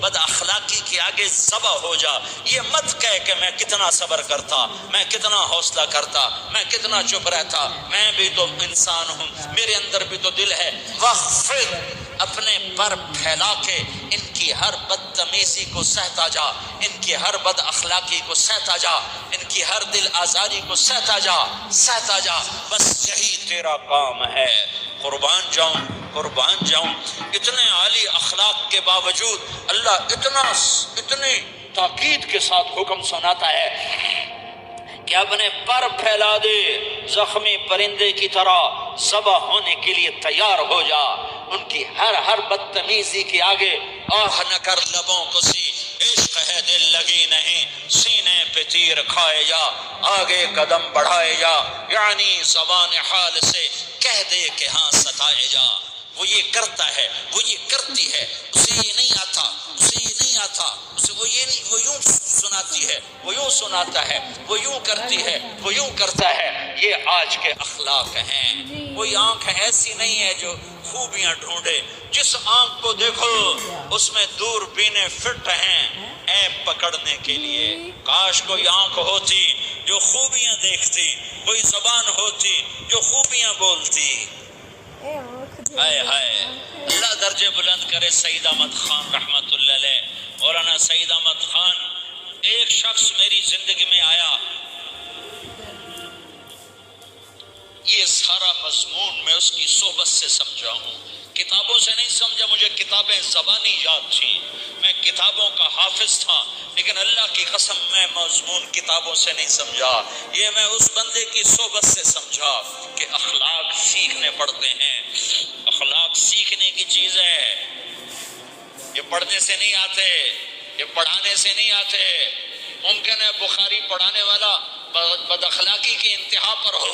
بد اخلاقی کے آگے ذبح ہو جا. یہ مت کہہ کہ میں کتنا صبر کرتا، میں کتنا حوصلہ کرتا، میں کتنا چپ رہتا، میں بھی تو انسان ہوں، میرے اندر بھی تو دل ہے. وغفر، اپنے پر پھیلا کے ان کی ہر بدتمیزی کو سہتا جا، ان کی ہر بد اخلاقی کو سہتا جا، ان کی ہر دل آزاری کو سہتا جا، سہتا جا. بس یہی تیرا کام ہے. قربان جاؤں، قربان جاؤں. اتنے عالی اخلاق کے باوجود اللہ اتنی تاکید کے ساتھ حکم سناتا ہے کہ اپنے پر پھیلا دے، زخمی پرندے کی طرح ذبح ہونے کے لیے تیار ہو جا. ان کی ہر بدتمیزی کے آگے آہ نہ کر لبوں کو سی، عشق ہے دل لگی نہیں، سینے پہ تیر کھائے جا، آگے قدم بڑھائے جا. یعنی زبان حال سے کہہ دے کہ ہاں ستائے جا. وہ یہ کرتا ہے، وہ یہ کرتی ہے، اسے یہ نہیں آتا، اسے یہ نہیں آتا، اسے وہ یہ نہیں، وہ یوں سناتی ہے، وہ یوں سناتا ہے، وہ یوں کرتی ہے، وہ یوں کرتا ہے. یہ آج کے اخلاق ہیں. کوئی آنکھ ایسی نہیں ہے جو خوبیاں ڈھونڈے. جس آنکھ کو دیکھو اس میں دوربینیں فٹ ہیں عیب پکڑنے کے لیے. کاش کوئی آنکھ ہوتی جو خوبیاں دیکھتی، کوئی زبان ہوتی جو خوبیاں بولتی. ہائے ہائے. اللہ درجے بلند کرے. سعید احمد خان رحمت اللہ علیہ، مولانا سعید احمد خان، ایک شخص میری زندگی میں آیا. یہ سارا مضمون میں اس کی صحبت سے سمجھا ہوں، کتابوں سے نہیں سمجھا. مجھے کتابیں زبانی یاد تھیں، میں کتابوں کا حافظ تھا، لیکن اللہ کی قسم میں مضمون کتابوں سے نہیں سمجھا. یہ میں اس بندے کی صحبت سے سمجھا کہ اخلاق سیکھنے پڑتے ہیں. اخلاق سیکھنے کی چیز ہے، یہ پڑھنے سے نہیں آتے، یہ پڑھانے سے نہیں آتے. ممکن ہے بخاری پڑھانے والا بد اخلاقی کی انتہا پر ہو،